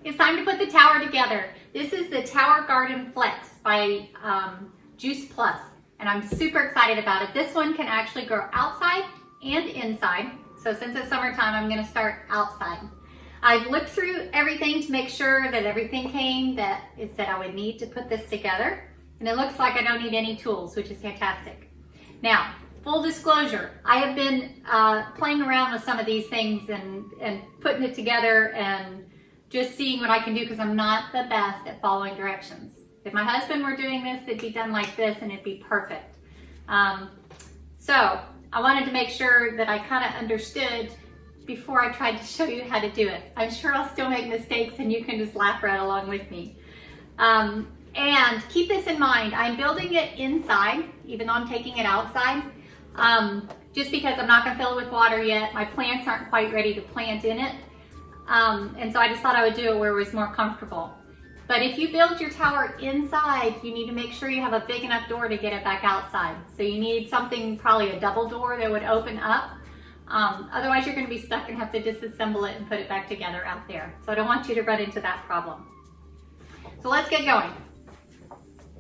It's time to put the tower together. This is the Tower Garden Flex by Juice Plus, and I'm super excited about it. This one can actually grow outside and inside. So since it's summertime, I'm gonna start outside. I've looked through everything to make sure that everything came that it said I would need to put this together. And it looks like I don't need any tools, which is fantastic. Now, full disclosure, I have been playing around with some of these things and putting it together and just seeing what I can do, because I'm not the best at following directions. If my husband were doing this, it'd be done like this and it'd be perfect. So I wanted to make sure that I kind of understood before I tried to show you how to do it. I'm sure I'll still make mistakes and you can just laugh right along with me. And keep this in mind, I'm building it inside, even though I'm taking it outside, just because I'm not gonna fill it with water yet. My plants aren't quite ready to plant in it. And so I just thought I would do it where it was more comfortable. But if you build your tower inside, you need to make sure you have a big enough door to get it back outside. So you need something, probably a double door that would open up. Otherwise you're gonna be stuck and have to disassemble it and put it back together out there. So I don't want you to run into that problem. So let's get going.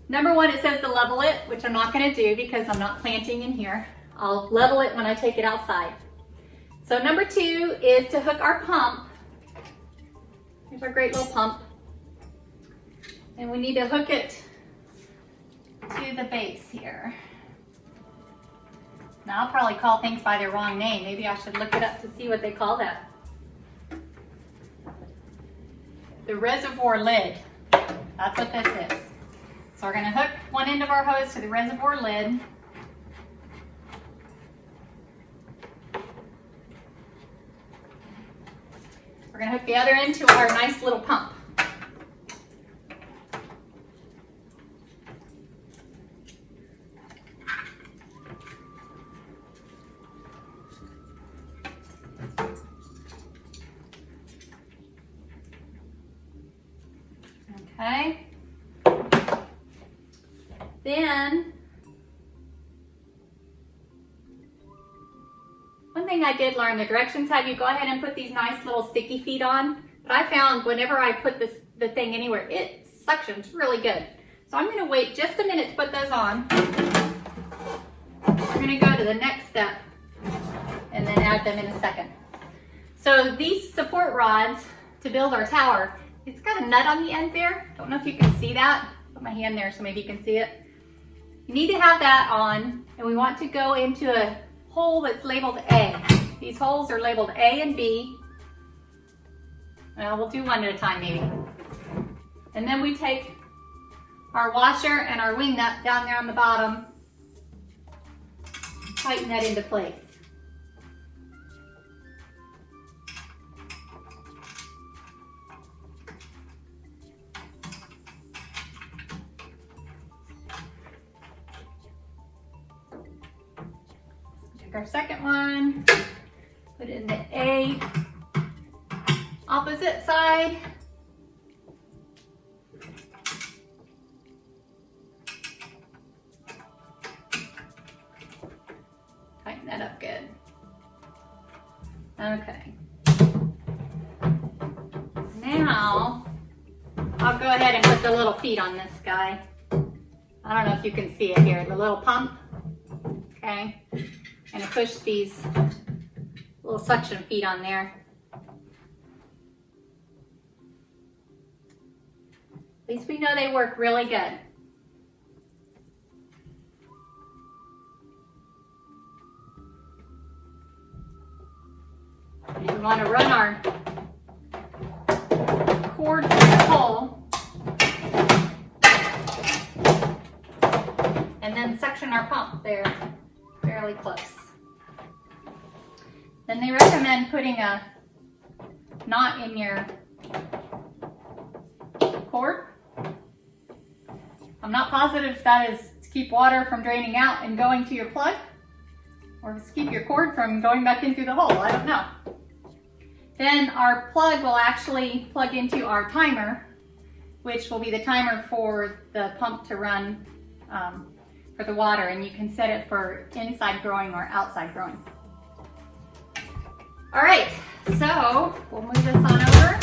Number one, it says to level it, which I'm not gonna do because I'm not planting in here. I'll level it when I take it outside. So number two is to hook our pump. Here's our great little pump. And we need to hook it to the base here. Now I'll probably call things by their wrong name. Maybe I should look it up to see what they call that. The reservoir lid. That's what this is. So we're gonna hook one end of our hose to the reservoir lid. We're gonna hook the other end to our nice little pump. Okay. Then, one thing I did learn, the directions have you go ahead and put these nice little sticky feet on. But I found whenever I put the thing anywhere, it suctions really good. So I'm gonna wait just a minute to put those on. We're gonna go to the next step and then add them in a second. So these support rods to build our tower, it's got a nut on the end there. Don't know if you can see that. Put my hand there so maybe you can see it. You need to have that on, and we want to go into a hole that's labeled A. These holes are labeled A and B. Well, we'll do one at a time maybe. And then we take our washer and our wing nut down there on the bottom, tighten that into place. Our second one, put it in the A, opposite side. Tighten that up good. Okay. Now, I'll go ahead and put the little feet on this guy. I don't know if you can see it here, the little pump, okay? And I push these little suction feet on there. At least we know they work really good. And we want to run our cord through the hole and then suction our pump there fairly close. Then they recommend putting a knot in your cord. I'm not positive if that is to keep water from draining out and going to your plug, or to keep your cord from going back in through the hole. I don't know. Then our plug will actually plug into our timer, which will be the timer for the pump to run for the water, and you can set it for inside growing or outside growing. All right, so we'll move this on over.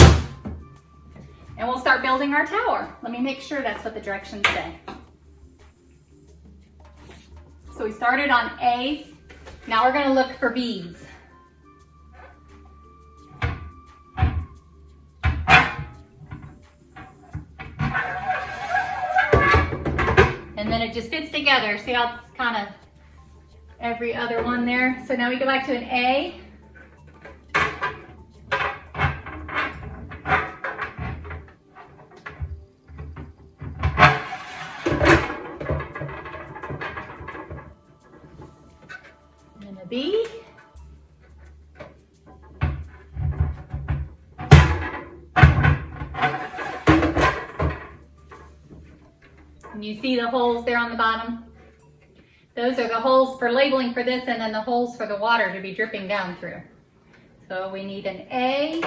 and we'll start building our tower. Let me make sure that's what the directions say. So we started on A's. Now we're gonna look for B's. And then it just fits together. See how it's kind of every other one there? So now we go back to an A. And then a B. And you see the holes there on the bottom? Those are the holes for labeling for this, and then the holes for the water to be dripping down through. So we need an A.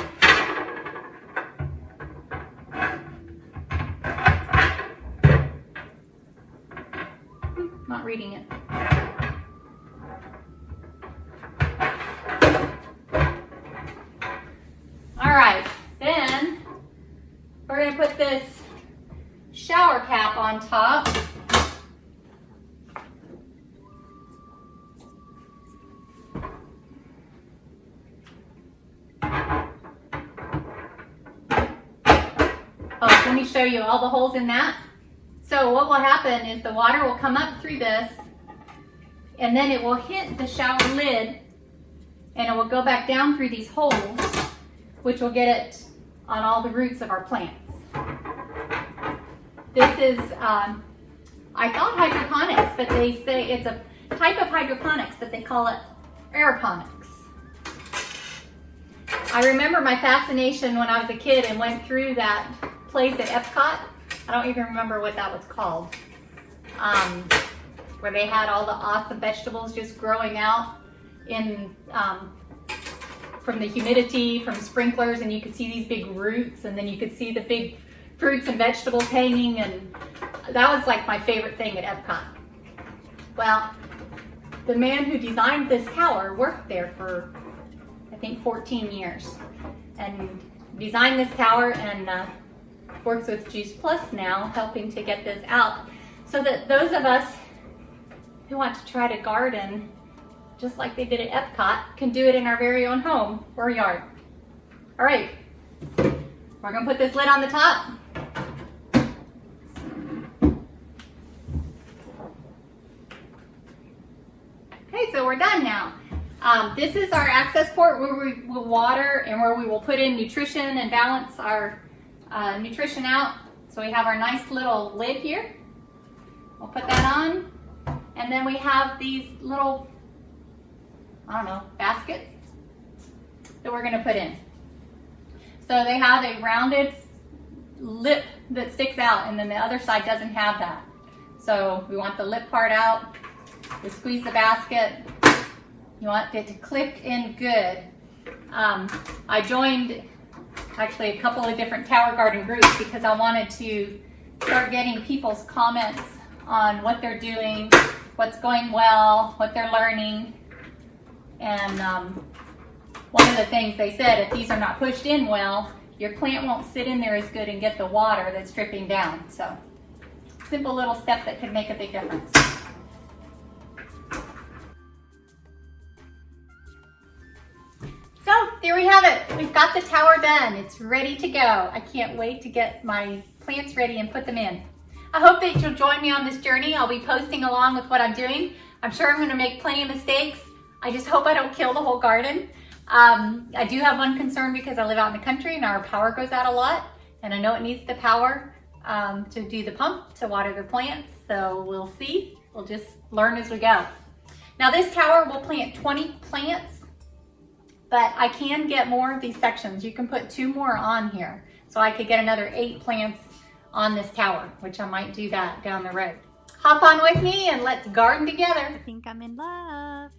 Not reading it. All right, then we're going to put this shower cap on top. Oh, let me show you all the holes in that. So what will happen is the water will come up through this, and then it will hit the shower lid, and it will go back down through these holes, which will get it on all the roots of our plants. This is, I thought hydroponics, but they say it's a type of hydroponics, but they call it aeroponics. I remember my fascination when I was a kid and went through that place at Epcot. I don't even remember what that was called. Where they had all the awesome vegetables just growing out in, from the humidity, from sprinklers, and you could see these big roots, and then you could see the big fruits and vegetables hanging, and that was like my favorite thing at Epcot. Well, the man who designed this tower worked there for, I think, 14 years, and designed this tower, and works with Juice Plus now, helping to get this out, so that those of us who want to try to garden just like they did at Epcot can do it in our very own home or yard. All right, we're gonna put this lid on the top. Okay, so we're done now. This is our access port where we will water and where we will put in nutrition and balance our nutrition out. So we have our nice little lid here. We'll put that on. And then we have these little, I don't know, baskets that we're gonna put in. So they have a rounded lip that sticks out, and then the other side doesn't have that. So we want the lip part out. We squeeze the basket. You want it to click in good. I joined actually a couple of different tower garden groups because I wanted to start getting people's comments on what they're doing, what's going well, what they're learning. And one of the things they said, if these are not pushed in well, your plant won't sit in there as good and get the water that's dripping down. So, simple little step that could make a big difference. So, there we have it. We've got the tower done. It's ready to go. I can't wait to get my plants ready and put them in. I hope that you'll join me on this journey. I'll be posting along with what I'm doing. I'm sure I'm gonna make plenty of mistakes. I just hope I don't kill the whole garden. I do have one concern because I live out in the country and our power goes out a lot, and I know it needs the power to do the pump to water the plants, so we'll see. We'll just learn as we go. Now this tower will plant 20 plants, but I can get more of these sections. You can put 2 more on here, so I could get another 8 plants on this tower, which I might do that down the road. Hop on with me and let's garden together. I think I'm in love.